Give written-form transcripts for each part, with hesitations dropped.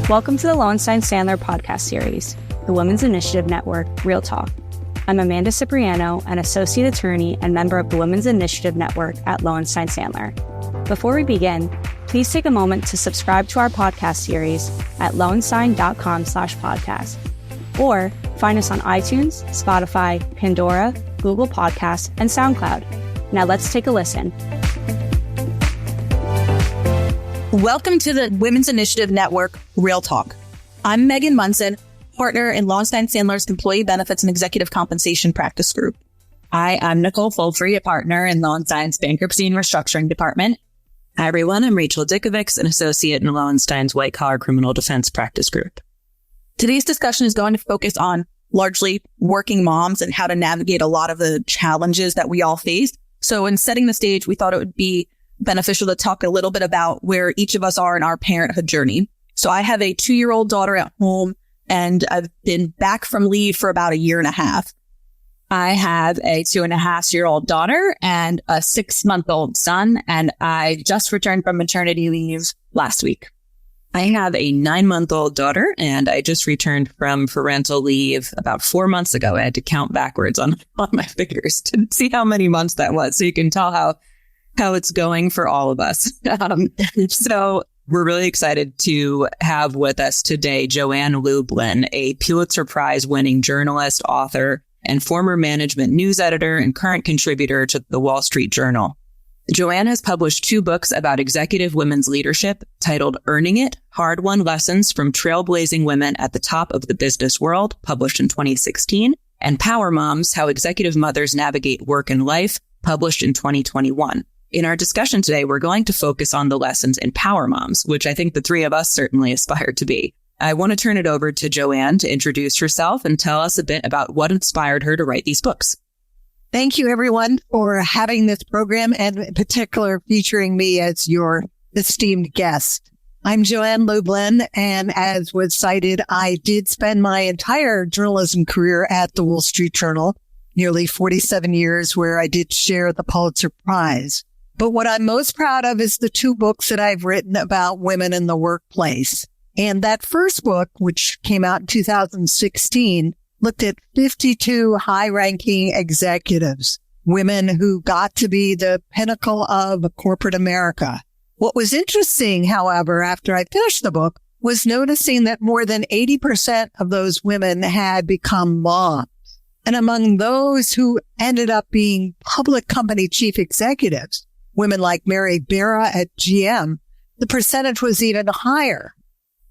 Welcome to the Lowenstein-Sandler podcast series, the Women's Initiative Network, Real Talk. I'm Amanda Cipriano, an associate attorney and member of the Women's Initiative Network at Lowenstein-Sandler. Before we begin, please take a moment to subscribe to our podcast series at lowenstein.com/podcast, or find us on iTunes, Spotify, Pandora, Google Podcasts, and SoundCloud. Now let's take a listen. Welcome to the Women's Initiative Network, Real Talk. I'm Megan Monson, partner in Lowenstein-Sandler's Employee Benefits and Executive Compensation Practice Group. Hi, I'm Nicole Fulfree, a partner in Lowenstein's Bankruptcy and Restructuring Department. Hi, everyone. I'm Rachel Dikovics, an associate in Lowenstein's White Collar Criminal Defense Practice Group. Today's discussion is going to focus on largely working moms and how to navigate a lot of the challenges that we all face. So in setting the stage, we thought it would be beneficial to talk a little bit about where each of us are in our parenthood journey. So I have a 2-year-old daughter at home, and I've been back from leave for about a year and a half. I have a 2.5-year-old daughter and a 6-month-old son, and I just returned from maternity leave last week. I have a 9-month-old daughter, and I just returned from parental leave about 4 months ago. I had to count backwards on my fingers to see how many months that was, so you can tell how it's going for all of us. So we're really excited to have with us today Joann Lublin, a Pulitzer Prize-winning journalist, author, and former management news editor and current contributor to the Wall Street Journal. Joann has published 2 books about executive women's leadership titled Earning It, Hard-Won Lessons from Trailblazing Women at the Top of the Business World, published in 2016, and Power Moms, How Executive Mothers Navigate Work and Life, published in 2021. In our discussion today, we're going to focus on the lessons in Power Moms, which I think the 3 of us certainly aspire to be. I want to turn it over to Joann to introduce herself and tell us a bit about what inspired her to write these books. Thank you, everyone, for having this program and in particular featuring me as your esteemed guest. I'm Joann Lublin, and as was cited, I did spend my entire journalism career at the Wall Street Journal, nearly 47 years, where I did share the Pulitzer Prize. But what I'm most proud of is the 2 books that I've written about women in the workplace. And that first book, which came out in 2016, looked at 52 high-ranking executives, women who got to be the pinnacle of corporate America. What was interesting, however, after I finished the book, was noticing that more than 80% of those women had become moms. And among those who ended up being public company chief executives, women like Mary Barra at GM, the percentage was even higher.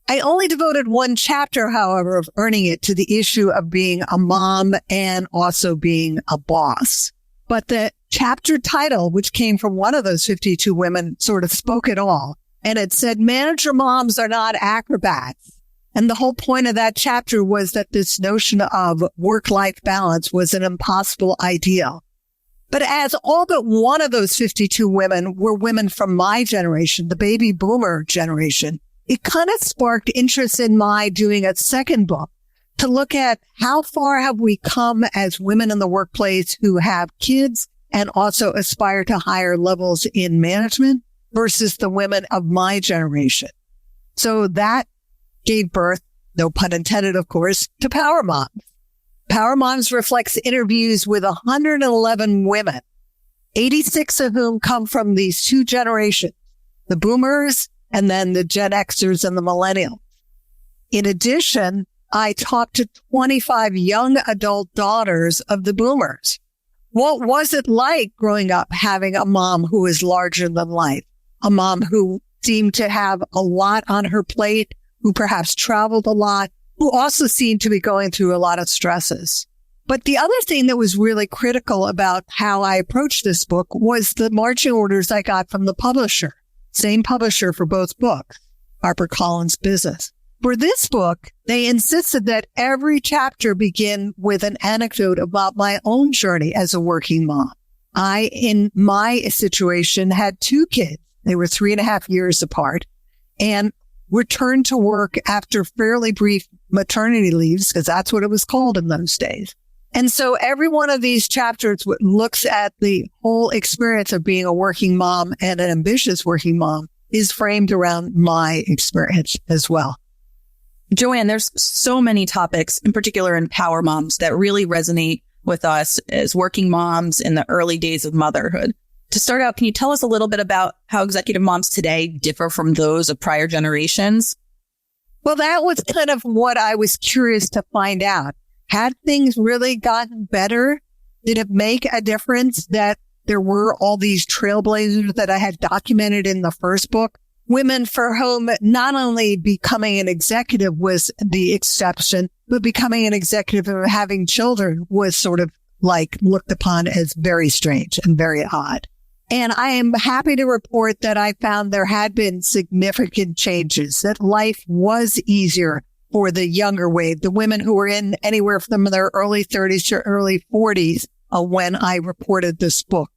I only devoted 1 chapter, however, of Earning It to the issue of being a mom and also being a boss. But the chapter title, which came from one of those 52 women, sort of spoke it all. And it said, manager moms are not acrobats. And the whole point of that chapter was that this notion of work-life balance was an impossible ideal. But as all but one of those 52 women were women from my generation, the baby boomer generation, it kind of sparked interest in my doing a second book to look at how far have we come as women in the workplace who have kids and also aspire to higher levels in management versus the women of my generation. So that gave birth, no pun intended, of course, to Power Moms. Power Moms reflects interviews with 111 women, 86 of whom come from these 2 generations, the boomers and then the Gen Xers and the millennials. In addition, I talked to 25 young adult daughters of the boomers. What was it like growing up having a mom who was larger than life, a mom who seemed to have a lot on her plate, who perhaps traveled a lot, who also seemed to be going through a lot of stresses. But the other thing that was really critical about how I approached this book was the marching orders I got from the publisher. Same publisher for both books, HarperCollins Business. For this book, they insisted that every chapter begin with an anecdote about my own journey as a working mom. I, in my situation, had 2 kids. They were 3.5 years apart and returned to work after fairly brief maternity leaves, because that's what it was called in those days. And so every one of these chapters looks at the whole experience of being a working mom and an ambitious working mom is framed around my experience as well. Joann, there's so many topics, in particular in Power Moms, that really resonate with us as working moms in the early days of motherhood. To start out, can you tell us a little bit about how executive moms today differ from those of prior generations? Well, that was kind of what I was curious to find out. Had things really gotten better? Did it make a difference that there were all these trailblazers that I had documented in the first book? Women for whom not only becoming an executive was the exception, but becoming an executive and having children was sort of like looked upon as very strange and very odd. And I am happy to report that I found there had been significant changes, that life was easier for the younger wave, the women who were in anywhere from their early 30s to early 40s when I reported this book.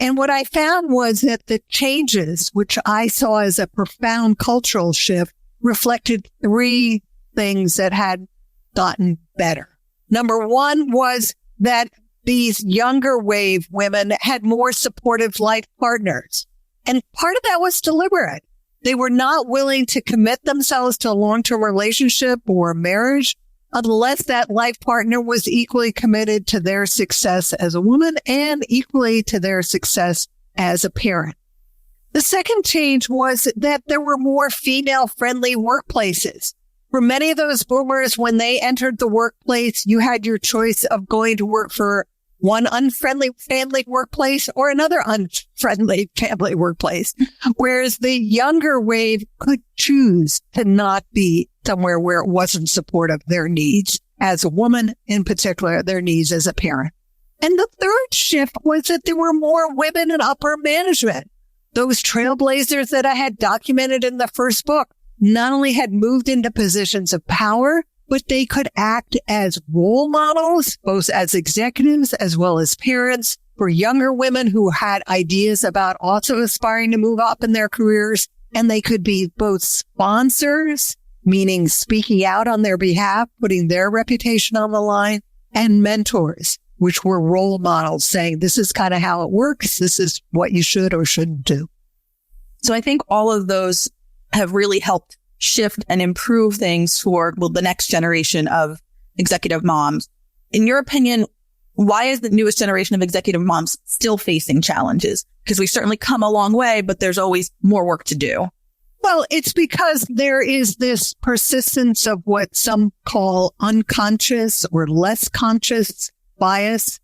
And what I found was that the changes, which I saw as a profound cultural shift, reflected three things that had gotten better. Number one was that these younger wave women had more supportive life partners. And part of that was deliberate. They were not willing to commit themselves to a long-term relationship or marriage unless that life partner was equally committed to their success as a woman and equally to their success as a parent. The second change was that there were more female-friendly workplaces. For many of those boomers, when they entered the workplace, you had your choice of going to work for one unfriendly family workplace or another unfriendly family workplace, whereas the younger wave could choose to not be somewhere where it wasn't supportive of their needs as a woman, in particular, their needs as a parent. And the third shift was that there were more women in upper management. Those trailblazers that I had documented in the first book not only had moved into positions of power, but they could act as role models, both as executives as well as parents, for younger women who had ideas about also aspiring to move up in their careers. And they could be both sponsors, meaning speaking out on their behalf, putting their reputation on the line, and mentors, which were role models saying, this is kind of how it works. This is what you should or shouldn't do. So I think all of those have really helped shift and improve things for the next generation of executive moms. In your opinion, why is the newest generation of executive moms still facing challenges? Because we've certainly come a long way, but there's always more work to do. Well, it's because there is this persistence of what some call unconscious or less conscious bias.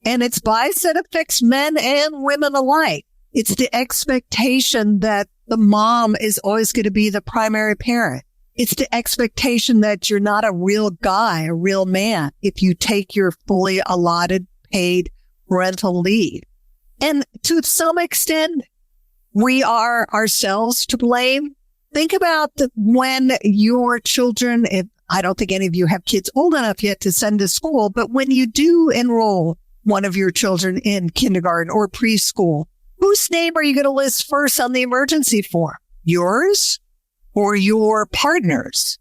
And it's bias that affects men and women alike. It's the expectation that the mom is always going to be the primary parent. It's the expectation that you're not a real guy, a real man, if you take your fully allotted paid parental leave. And to some extent, we are ourselves to blame. Think about when your children, I don't think any of you have kids old enough yet to send to school, but when you do enroll one of your children in kindergarten or preschool, whose name are you going to list first on the emergency form? Yours or your partner's?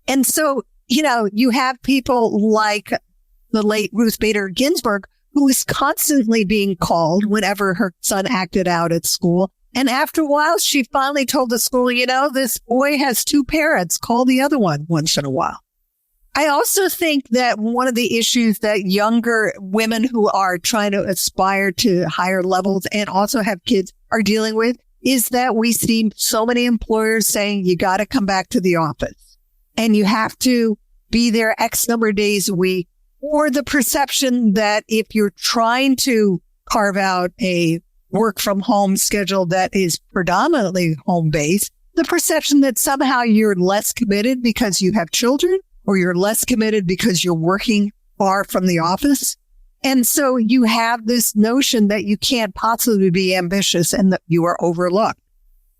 And so, you have people like the late Ruth Bader Ginsburg, who was constantly being called whenever her son acted out at school. And after a while, she finally told the school, this boy has two parents. Call the other one once in a while. I also think that one of the issues that younger women who are trying to aspire to higher levels and also have kids are dealing with is that we see so many employers saying you got to come back to the office and you have to be there X number of days a week, or the perception that if you're trying to carve out a work from home schedule that is predominantly home based, the perception that somehow you're less committed because you have children, or you're less committed because you're working far from the office. And so you have this notion that you can't possibly be ambitious and that you are overlooked.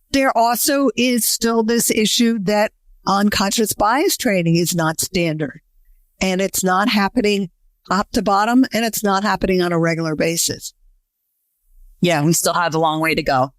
There also is still this issue that unconscious bias training is not standard. And it's not happening top to bottom, and it's not happening on a regular basis. Yeah, we still have a long way to go.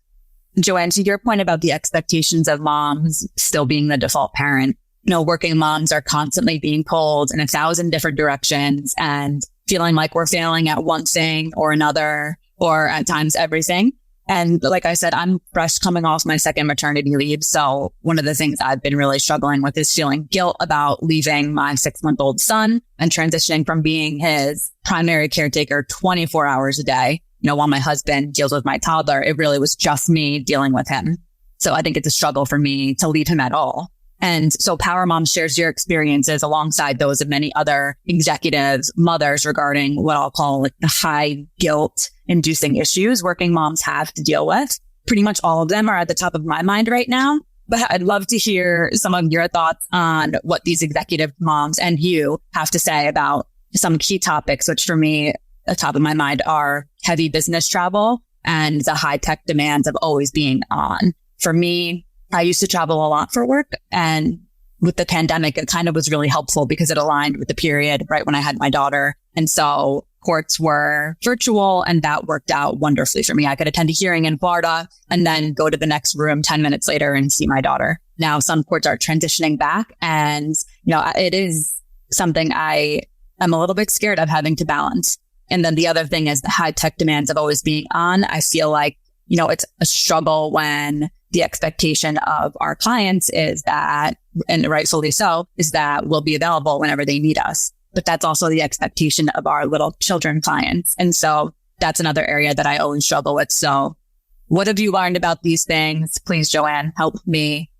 Joann, to your point about the expectations of moms still being the default parent, working moms are constantly being pulled in 1,000 different directions. And feeling like we're failing at one thing or another, or at times everything. And like I said, I'm fresh coming off my second maternity leave. So one of the things I've been really struggling with is feeling guilt about leaving my 6-month-old son and transitioning from being his primary caretaker 24 hours a day. While my husband deals with my toddler, it really was just me dealing with him. So I think it's a struggle for me to leave him at all. And so Power Mom shares your experiences alongside those of many other executives, mothers regarding what I'll call like the high guilt inducing issues working moms have to deal with. Pretty much all of them are at the top of my mind right now, but I'd love to hear some of your thoughts on what these executive moms and you have to say about some key topics, which for me, at the top of my mind are heavy business travel and the high tech demands of always being on. For me, I used to travel a lot for work, and with the pandemic, it kind of was really helpful because it aligned with the period right when I had my daughter. And so courts were virtual, and that worked out wonderfully for me. I could attend a hearing in Florida and then go to the next room 10 minutes later and see my daughter. Now some courts are transitioning back, and it is something I am a little bit scared of having to balance. And then the other thing is the high tech demands of always being on. I feel like, it's a struggle when the expectation of our clients is that, and rightfully so, is that we'll be available whenever they need us. But that's also the expectation of our little children clients. And so that's another area that I always struggle with. So what have you learned about these things? Please, Joann, help me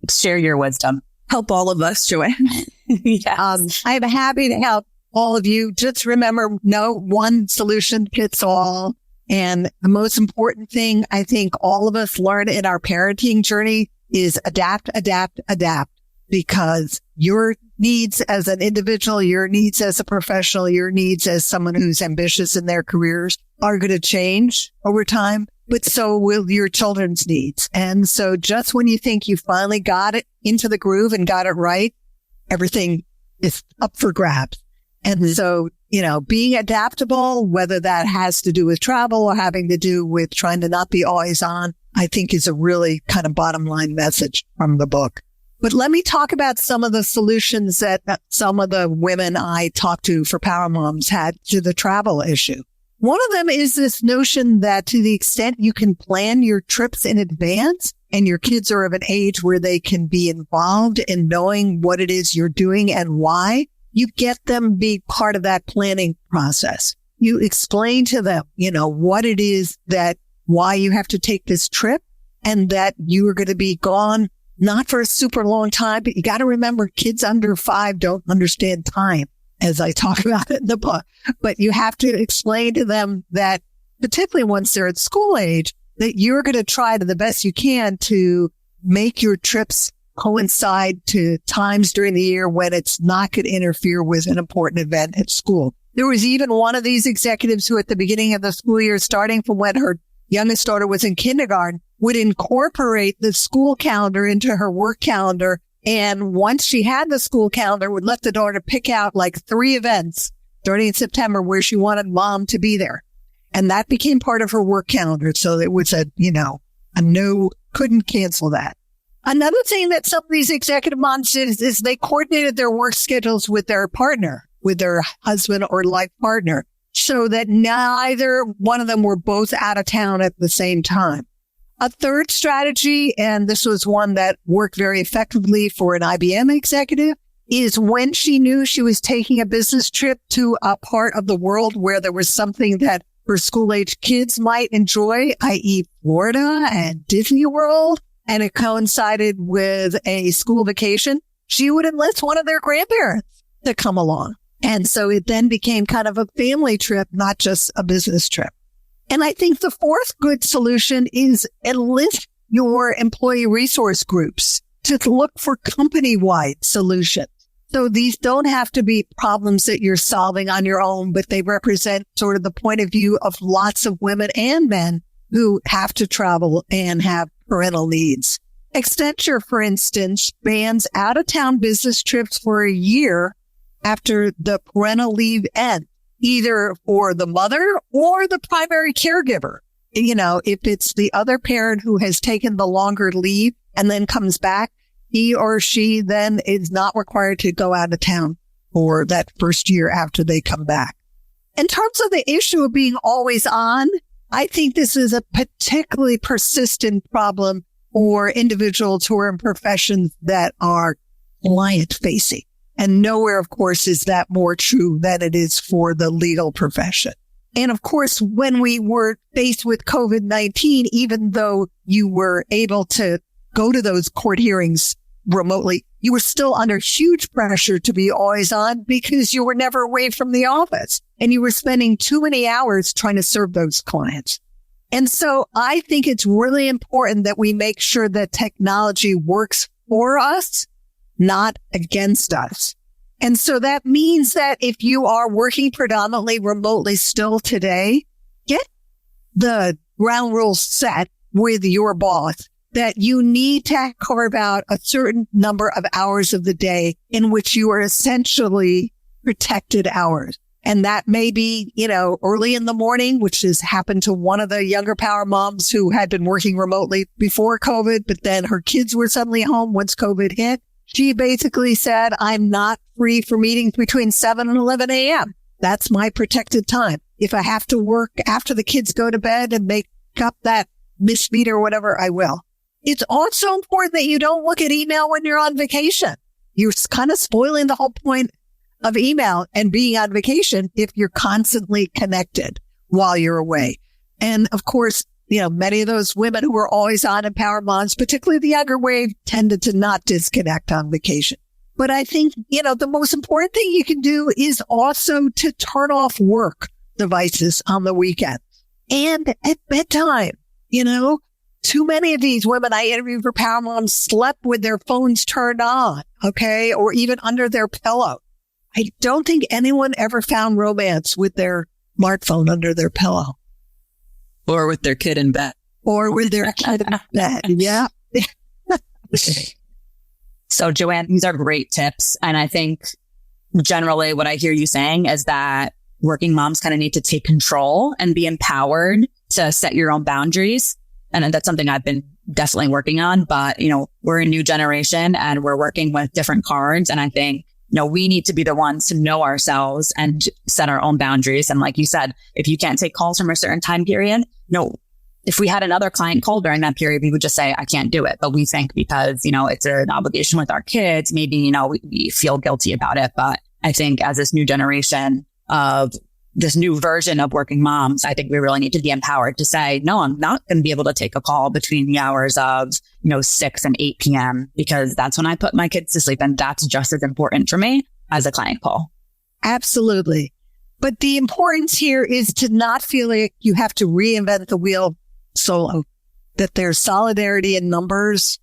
share your wisdom. Help all of us, Joann. Yes. I'm happy to help all of you. Just remember, no one solution fits all. And the most important thing I think all of us learn in our parenting journey is adapt, adapt, adapt, because your needs as an individual, your needs as a professional, your needs as someone who's ambitious in their careers are going to change over time, but so will your children's needs. And so just when you think you finally got it into the groove and got it right, everything is up for grabs. And so, being adaptable, whether that has to do with travel or having to do with trying to not be always on, I think is a really kind of bottom line message from the book. But let me talk about some of the solutions that some of the women I talked to for Power Moms had to the travel issue. One of them is this notion that to the extent you can plan your trips in advance and your kids are of an age where they can be involved in knowing what it is you're doing and why, you get them be part of that planning process. You explain to them, what it is why you have to take this trip and that you are going to be gone, not for a super long time, but you got to remember kids under 5 don't understand time, as I talk about it in the book. But you have to explain to them that, particularly once they're at school age, that you're going to try to the best you can to make your trips coincide to times during the year when it's not going to interfere with an important event at school. There was even one of these executives who at the beginning of the school year, starting from when her youngest daughter was in kindergarten, would incorporate the school calendar into her work calendar. And once she had the school calendar, would let the daughter pick out like 3 events starting in September where she wanted mom to be there. And that became part of her work calendar. So it was couldn't cancel that. Another thing that some of these executive moms did is they coordinated their work schedules with their partner, with their husband or life partner, so that neither one of them were both out of town at the same time. A third strategy, and this was one that worked very effectively for an IBM executive, is when she knew she was taking a business trip to a part of the world where there was something that her school-age kids might enjoy, i.e. Florida and Disney World, and it coincided with a school vacation, she would enlist one of their grandparents to come along. And so it then became kind of a family trip, not just a business trip. And I think the fourth good solution is enlist your employee resource groups to look for company-wide solutions. So these don't have to be problems that you're solving on your own, but they represent sort of the point of view of lots of women and men who have to travel and have parental needs. Accenture, for instance, bans out-of-town business trips for a year after the parental leave ends, either for the mother or the primary caregiver. If it's the other parent who has taken the longer leave and then comes back, he or she then is not required to go out of town for that first year after they come back. In terms of the issue of being always on, I think this is a particularly persistent problem for individuals who are in professions that are client-facing. And nowhere, of course, is that more true than it is for the legal profession. And of course, when we were faced with COVID-19, even though you were able to go to those court hearings remotely, you were still under huge pressure to be always on because you were never away from the office and you were spending too many hours trying to serve those clients. And so I think it's really important that we make sure that technology works for us, not against us. And so that means that if you are working predominantly remotely still today, get the ground rules set with your boss that you need to carve out a certain number of hours of the day in which you are essentially protected hours. And that may be, early in the morning, which has happened to one of the younger power moms who had been working remotely before COVID, but then her kids were suddenly home once COVID hit. She basically said, I'm not free for meetings between 7 and 11 a.m. That's my protected time. If I have to work after the kids go to bed and make up that missed meet or whatever, I will. It's also important that you don't look at email when you're on vacation. You're kind of spoiling the whole point of email and being on vacation if you're constantly connected while you're away. And of course, many of those women who were always on in power moms, particularly the younger wave, tended to not disconnect on vacation. But I think, the most important thing you can do is also to turn off work devices on the weekend and at bedtime. Too many of these women I interviewed for power moms slept with their phones turned on, okay, or even under their pillow. I don't think anyone ever found romance with their smartphone under their pillow. Or with their kid in bed. Or with their kid in bed, yeah. So, Joann, these are great tips. And I think generally what I hear you saying is that working moms kind of need to take control and be empowered to set your own boundaries. And that's something I've been definitely working on. But, we're a new generation and we're working with different cards. And I think, we need to be the ones to know ourselves and set our own boundaries. And like you said, if you can't take calls from a certain time period, if we had another client call during that period, we would just say, I can't do it. But we think because, it's an obligation with our kids, maybe, we feel guilty about it. But I think as this new generation of this new version of working moms, I think we really need to be empowered to say, no, I'm not going to be able to take a call between the hours of, 6 and 8 p.m. because that's when I put my kids to sleep. And that's just as important for me as a client call. Absolutely. But the importance here is to not feel like you have to reinvent the wheel solo, that there's solidarity in numbers.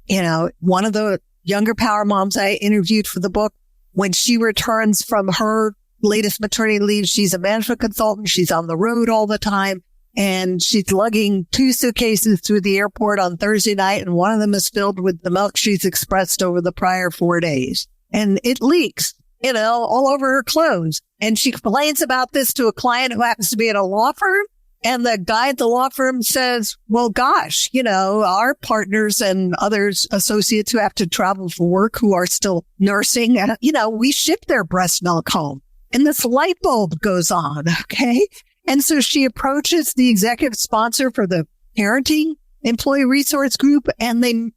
One of the younger power moms I interviewed for the book, when she returns from her latest maternity leave, she's a management consultant. She's on the road all the time. And she's lugging 2 suitcases through the airport on Thursday night. And one of them is filled with the milk she's expressed over the prior 4 days. And it leaks, all over her clothes. And she complains about this to a client who happens to be at a law firm. And the guy at the law firm says, well, gosh, our partners and others, associates who have to travel for work, who are still nursing, we ship their breast milk home. And this light bulb goes on, okay? And so she approaches the executive sponsor for the parenting employee resource group, and they,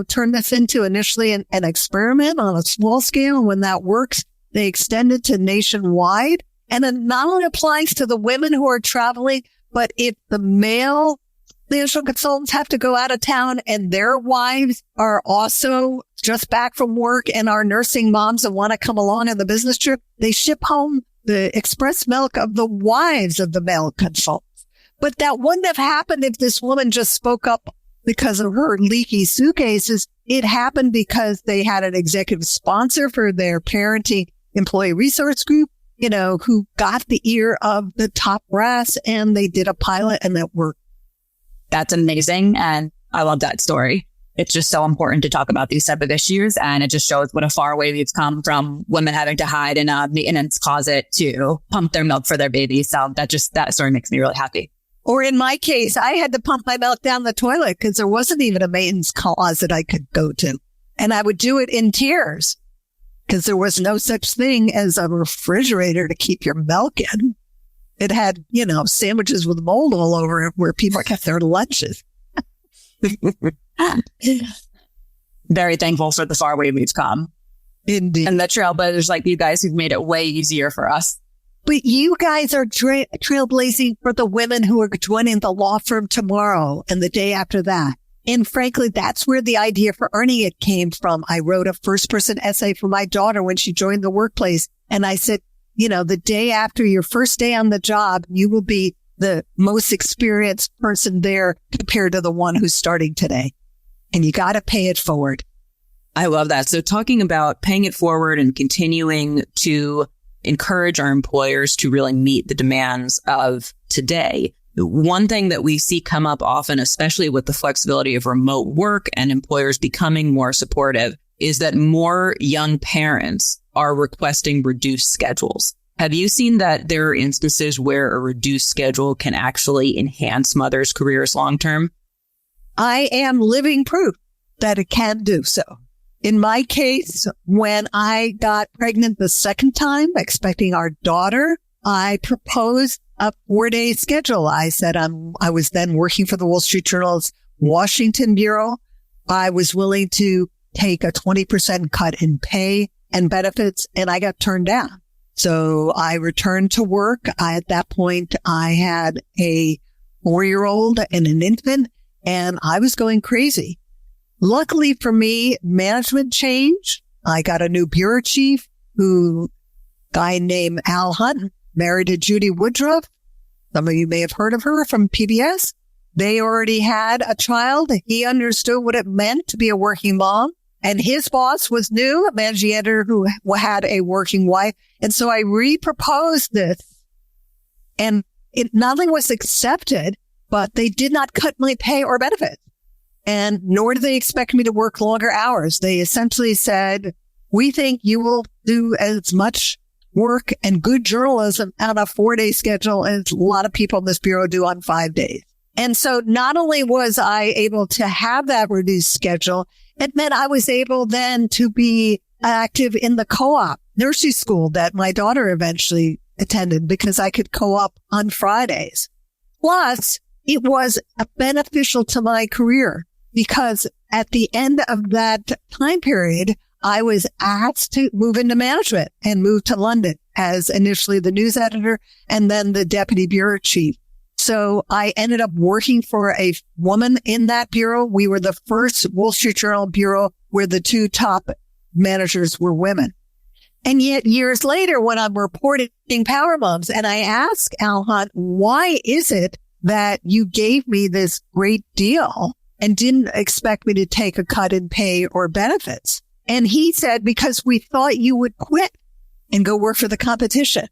turn this into initially an experiment on a small scale. And when that works, they extend it to nationwide. And it not only applies to the women who are traveling, but if the male financial consultants have to go out of town and their wives are also just back from work and are nursing moms and want to come along on the business trip, they ship home the express milk of the wives of the male consultants. But that wouldn't have happened if this woman just spoke up because of her leaky suitcases. It happened because they had an executive sponsor for their parenting employee resource group, who got the ear of the top brass, and they did a pilot and that worked. That's amazing. And I love that story. It's just so important to talk about these type of issues. And it just shows what a far way we've come from women having to hide in a maintenance closet to pump their milk for their baby. So that story makes me really happy. Or in my case, I had to pump my milk down the toilet because there wasn't even a maintenance closet I could go to. And I would do it in tears. because there was no such thing as a refrigerator to keep your milk in. It had, sandwiches with mold all over it where people kept their lunches. Very thankful for the far way we've come. Indeed. And the trailblazers like you guys who've made it way easier for us. But you guys are trailblazing for the women who are joining the law firm tomorrow and the day after that. And frankly, that's where the idea for earning it came from. I wrote a first-person essay for my daughter when she joined the workplace. And I said, the day after your first day on the job, you will be the most experienced person there compared to the one who's starting today. And you got to pay it forward. I love that. So talking about paying it forward and continuing to encourage our employers to really meet the demands of today. One thing that we see come up often, especially with the flexibility of remote work and employers becoming more supportive, is that more young parents are requesting reduced schedules. Have you seen that there are instances where a reduced schedule can actually enhance mothers' careers long term? I am living proof that it can do so. In my case, when I got pregnant the second time, expecting our daughter, I proposed a 4-day schedule. I said I was then working for the Wall Street Journal's Washington bureau. I was willing to take a 20% cut in pay and benefits, and I got turned down. So I returned to work. At that point, I had a 4-year-old and an infant, and I was going crazy. Luckily for me, management changed. I got a new bureau chief guy named Al Hunt, married to Judy Woodruff. Some of you may have heard of her from PBS. They already had a child. He understood what it meant to be a working mom. And his boss was new, a managing editor who had a working wife. And so I re-proposed this. And it not only was accepted, but they did not cut my pay or benefits. And nor do they expect me to work longer hours. They essentially said, we think you will do as much work and good journalism on a 4-day schedule as a lot of people in this bureau do on 5 days. And so not only was I able to have that reduced schedule, it meant I was able then to be active in the co-op nursery school that my daughter eventually attended because I could co-op on Fridays. Plus, it was beneficial to my career because at the end of that time period, I was asked to move into management and move to London as initially the news editor and then the deputy bureau chief. So I ended up working for a woman in that bureau. We were the first Wall Street Journal bureau where the 2 top managers were women. And yet years later, when I'm reporting Power Moms and I ask Al Hunt, why is it that you gave me this great deal and didn't expect me to take a cut in pay or benefits? And he said, because we thought you would quit and go work for the competition.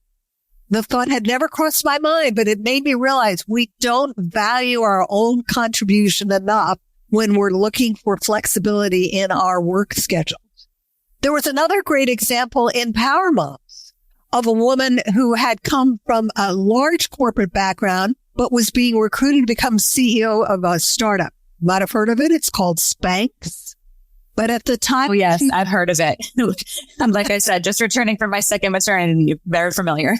The thought had never crossed my mind, but it made me realize we don't value our own contribution enough when we're looking for flexibility in our work schedules. There was another great example in Power Moms of a woman who had come from a large corporate background, but was being recruited to become CEO of a startup. You might have heard of it. It's called Spanx. But at the time... Oh, yes, I've heard of it. Like I said, just returning from my second maternity, very familiar.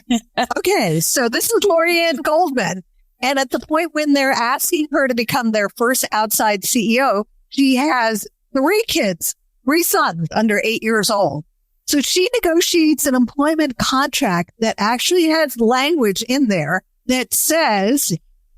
Okay, so this is Lorianne Goldman. And at the point when they're asking her to become their first outside CEO, she has 3 kids, 3 sons under 8 years old. So she negotiates an employment contract that actually has language in there that says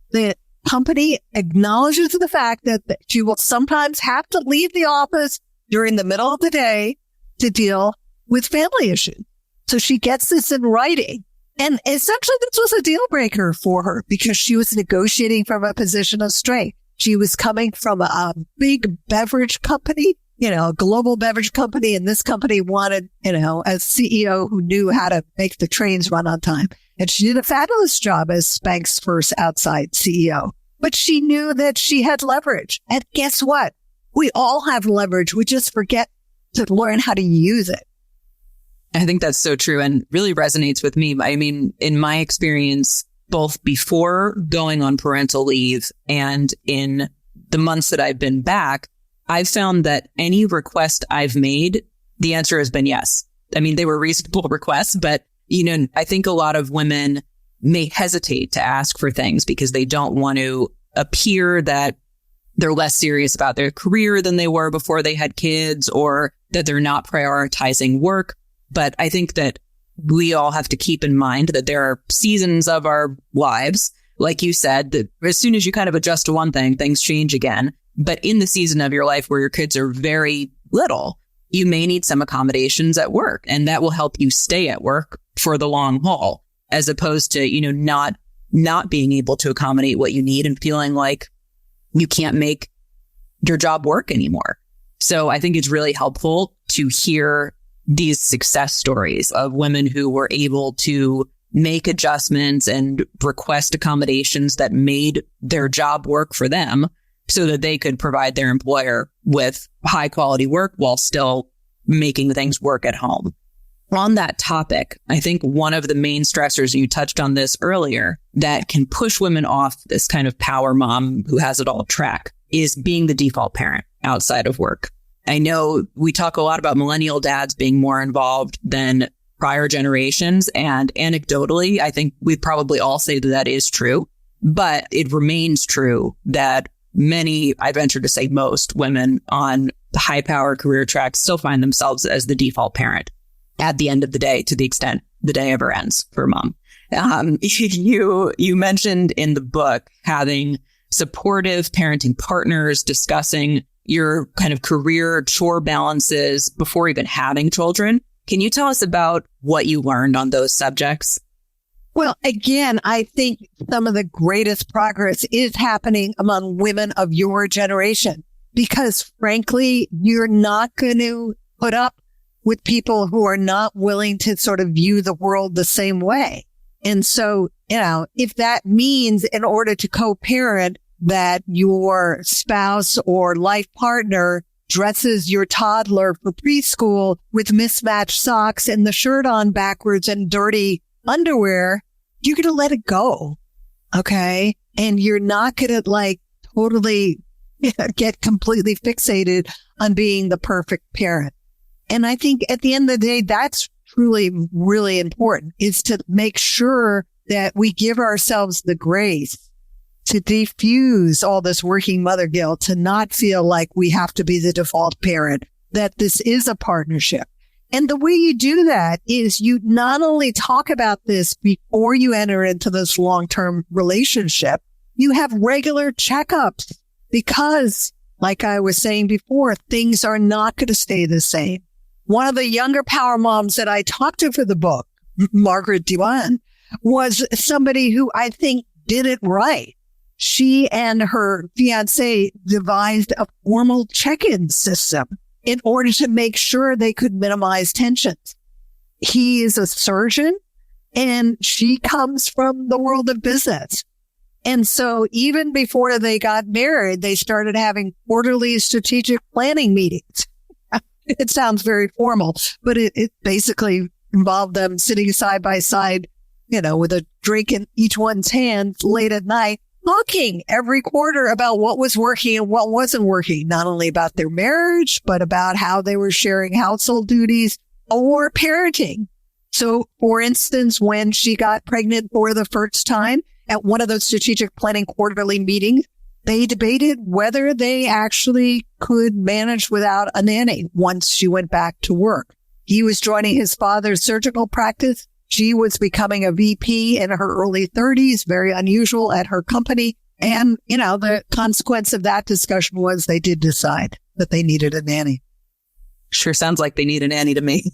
the company acknowledges the fact that she will sometimes have to leave the office during the middle of the day to deal with family issues. So she gets this in writing. And essentially this was a deal breaker for her because she was negotiating from a position of strength. She was coming from a big beverage company, a global beverage company. And this company wanted, a CEO who knew how to make the trains run on time. And she did a fabulous job as Spanx's first outside CEO. But she knew that she had leverage. And guess what? We all have leverage. We just forget to learn how to use it. I think that's so true and really resonates with me. I mean, in my experience, both before going on parental leave and in the months that I've been back, I've found that any request I've made, the answer has been yes. they were reasonable requests, but, I think a lot of women may hesitate to ask for things because they don't want to appear that they're less serious about their career than they were before they had kids, or that they're not prioritizing work. But I think that we all have to keep in mind that there are seasons of our lives, like you said, that as soon as you kind of adjust to one thing, things change again. But in the season of your life where your kids are very little, you may need some accommodations at work, and that will help you stay at work for the long haul, as opposed to, not being able to accommodate what you need and feeling like you can't make your job work anymore. So I think it's really helpful to hear these success stories of women who were able to make adjustments and request accommodations that made their job work for them so that they could provide their employer with high quality work while still making things work at home. On that topic, I think one of the main stressors, and you touched on this earlier, that can push women off this kind of power mom who has it all track is being the default parent outside of work. I know we talk a lot about millennial dads being more involved than prior generations. And anecdotally, I think we'd probably all say that that is true. But it remains true that many, I venture to say most, women on the high power career track still find themselves as the default parent at the end of the day, to the extent the day ever ends for mom. You mentioned in the book having supportive parenting partners, discussing your kind of career chore balances before even having children. Can you tell us about what you learned on those subjects? Well, again, I think some of the greatest progress is happening among women of your generation, because frankly, you're not going to put up with people who are not willing to sort of view the world the same way. And so, if that means in order to co-parent that your spouse or life partner dresses your toddler for preschool with mismatched socks and the shirt on backwards and dirty underwear, you're going to let it go. Okay. And you're not going to totally get completely fixated on being the perfect parent. And I think at the end of the day, that's truly really important, is to make sure that we give ourselves the grace to diffuse all this working mother guilt, to not feel like we have to be the default parent, that this is a partnership. And the way you do that is you not only talk about this before you enter into this long-term relationship, you have regular checkups, because like I was saying before, things are not going to stay the same. One of the younger power moms that I talked to for the book, Margaret Joann, was somebody who I think did it right. She and her fiancé devised a formal check-in system in order to make sure they could minimize tensions. He is a surgeon and she comes from the world of business. And so even before they got married, they started having quarterly strategic planning meetings. It sounds very formal, but it basically involved them sitting side by side, with a drink in each one's hand late at night, talking every quarter about what was working and what wasn't working, not only about their marriage, but about how they were sharing household duties or parenting. So, for instance, when she got pregnant for the first time at one of those strategic planning quarterly meetings, they debated whether they actually could manage without a nanny once she went back to work. He was joining his father's surgical practice. She was becoming a VP in her early 30s, very unusual at her company. And, the consequence of that discussion was they did decide that they needed a nanny. Sure sounds like they need a nanny to me,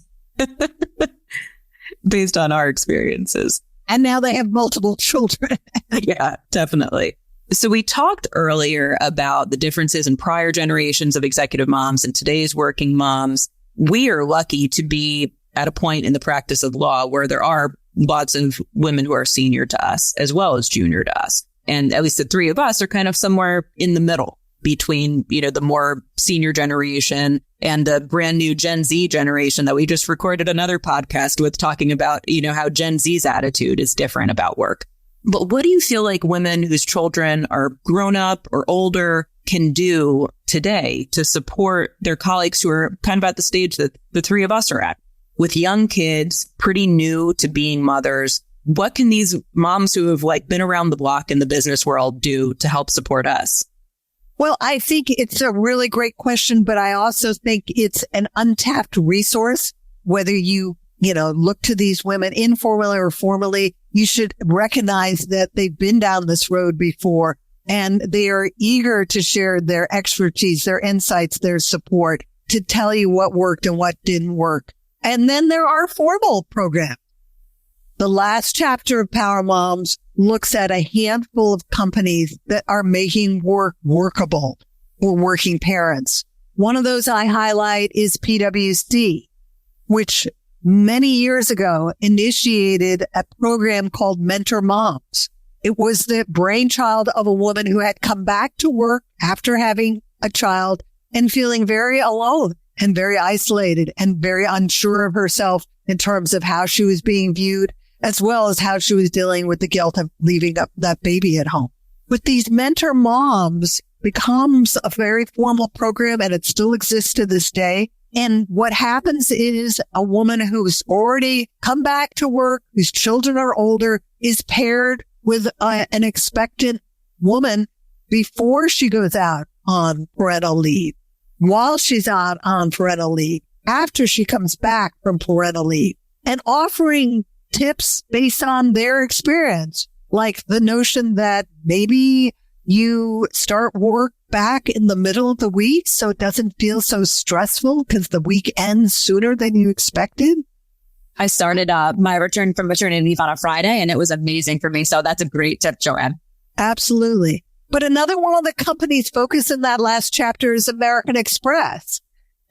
based on our experiences. And now they have multiple children. Yeah, definitely. So we talked earlier about the differences in prior generations of executive moms and today's working moms. We are lucky to be at a point in the practice of law where there are lots of women who are senior to us as well as junior to us. And at least the three of us are kind of somewhere in the middle between, the more senior generation and the brand new Gen Z generation that we just recorded another podcast with, talking about, how Gen Z's attitude is different about work. But what do you feel like women whose children are grown up or older can do today to support their colleagues who are kind of at the stage that the three of us are at? with young kids, pretty new to being mothers, what can these moms who have been around the block in the business world do to help support us? Well, I think it's a really great question, but I also think it's an untapped resource. Whether you look to these women informally or formally, you should recognize that they've been down this road before and they are eager to share their expertise, their insights, their support to tell you what worked and what didn't work. And then there are formal programs. The last chapter of Power Moms looks at a handful of companies that are making work workable for working parents. One of those I highlight is PwC, which many years ago initiated a program called Mentor Moms. It was the brainchild of a woman who had come back to work after having a child and feeling very alone and very isolated and very unsure of herself in terms of how she was being viewed, as well as how she was dealing with the guilt of leaving that baby at home. But these Mentor Moms becomes a very formal program, and it still exists to this day. And what happens is a woman who's already come back to work, whose children are older, is paired with an expectant woman before she goes out on parental leave, while she's out on parental leave, after she comes back from parental leave, and offering tips based on their experience, like the notion that maybe you start work back in the middle of the week so it doesn't feel so stressful because the week ends sooner than you expected. I started my return from maternity leave on a Friday, and it was amazing for me. So that's a great tip, Joann. Absolutely. But another one of the companies focused in that last chapter is American Express.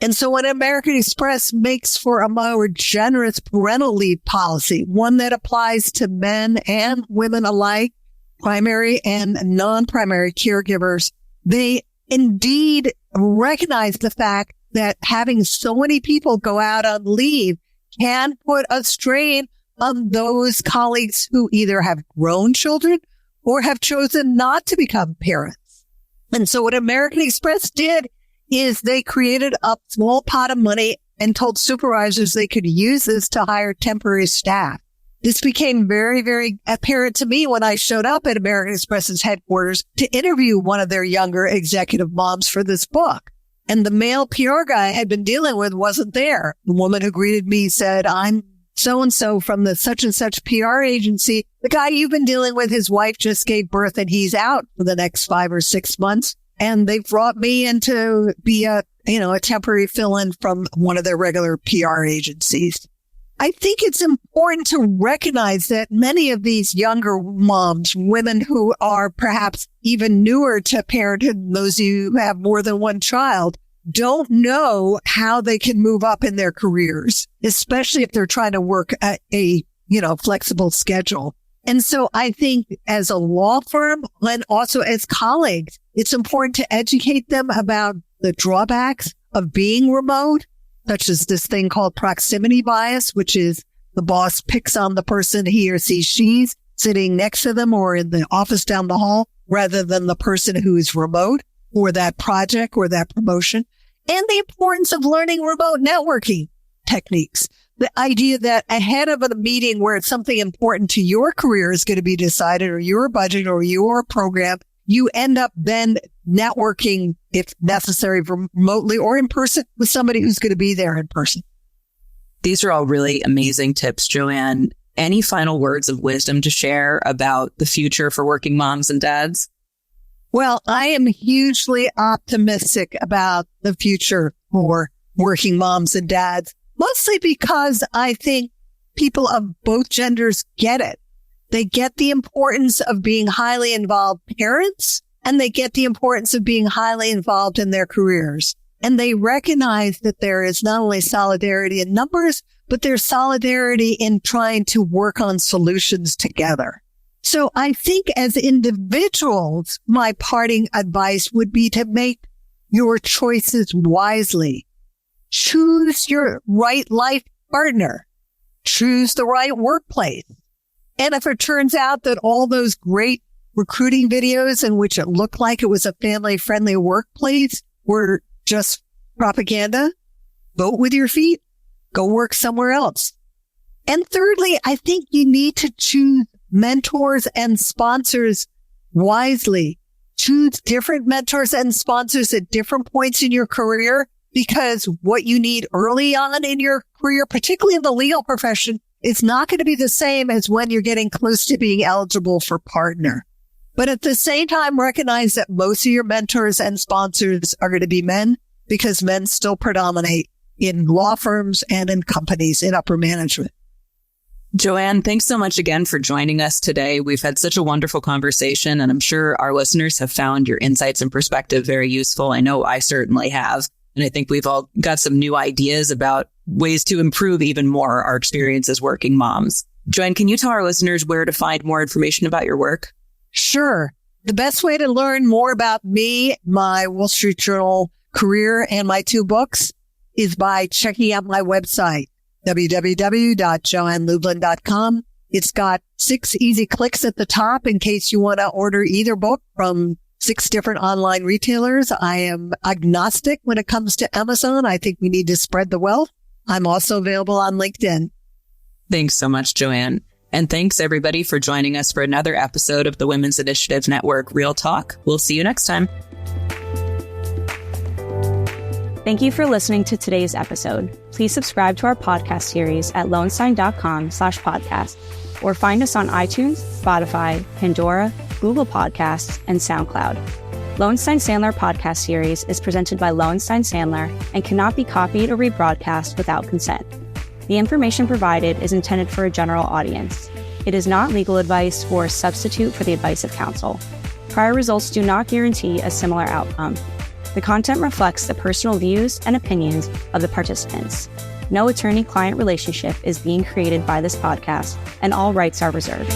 And so when American Express makes for a more generous parental leave policy, one that applies to men and women alike, primary and non-primary caregivers, they indeed recognize the fact that having so many people go out on leave can put a strain on those colleagues who either have grown children or have chosen not to become parents. And so what American Express did is they created a small pot of money and told supervisors they could use this to hire temporary staff. This became very, very apparent to me when I showed up at American Express's headquarters to interview one of their younger executive moms for this book. And the male PR guy I had been dealing with wasn't there. The woman who greeted me said, "I'm so-and-so from the such and such PR agency. The guy you've been dealing with, his wife just gave birth and he's out for the next 5 or 6 months. And they brought me in to be a temporary fill-in from one of their regular PR agencies." I think it's important to recognize that many of these younger moms, women who are perhaps even newer to parenthood, those of you who have more than one child, don't know how they can move up in their careers, especially if they're trying to work at a, flexible schedule. And so I think as a law firm and also as colleagues, it's important to educate them about the drawbacks of being remote, such as this thing called proximity bias, which is the boss picks on the person he or she's sitting next to them or in the office down the hall rather than the person who is remote or that project or that promotion. And the importance of learning remote networking techniques. The idea that ahead of a meeting where something important to your career is going to be decided or your budget or your program, you end up then networking, if necessary, remotely or in person with somebody who's going to be there in person. These are all really amazing tips, Joann. Any final words of wisdom to share about the future for working moms and dads? Well, I am hugely optimistic about the future for working moms and dads, mostly because I think people of both genders get it. They get the importance of being highly involved parents, and they get the importance of being highly involved in their careers. And they recognize that there is not only solidarity in numbers, but there's solidarity in trying to work on solutions together. So I think as individuals, my parting advice would be to make your choices wisely. Choose your right life partner. Choose the right workplace. And if it turns out that all those great recruiting videos in which it looked like it was a family-friendly workplace were just propaganda, vote with your feet. go work somewhere else. And thirdly, I think you need to choose mentors and sponsors wisely. Choose different mentors and sponsors at different points in your career, because what you need early on in your career, particularly in the legal profession, is not going to be the same as when you're getting close to being eligible for partner. But at the same time, recognize that most of your mentors and sponsors are going to be men, because men still predominate in law firms and in companies in upper management. Joann, thanks so much again for joining us today. We've had such a wonderful conversation, and I'm sure our listeners have found your insights and perspective very useful. I know I certainly have. And I think we've all got some new ideas about ways to improve even more our experience as working moms. Joann, can you tell our listeners where to find more information about your work? Sure. The best way to learn more about me, my Wall Street Journal career, and my 2 books is by checking out my website, www.joannlublin.com. It's got 6 easy clicks at the top in case you want to order either book from 6 different online retailers. I am agnostic when it comes to Amazon. I think we need to spread the wealth. I'm also available on LinkedIn. Thanks so much, Joann. And thanks everybody for joining us for another episode of the Women's Initiative Network Real Talk. We'll see you next time. Thank you for listening to today's episode. Please subscribe to our podcast series at lowenstein.com/podcast, or find us on iTunes, Spotify, Pandora, Google Podcasts, and SoundCloud. Lowenstein Sandler podcast series is presented by Lowenstein Sandler and cannot be copied or rebroadcast without consent. The information provided is intended for a general audience. It is not legal advice or a substitute for the advice of counsel. Prior results do not guarantee a similar outcome. The content reflects the personal views and opinions of the participants. No attorney-client relationship is being created by this podcast, and all rights are reserved.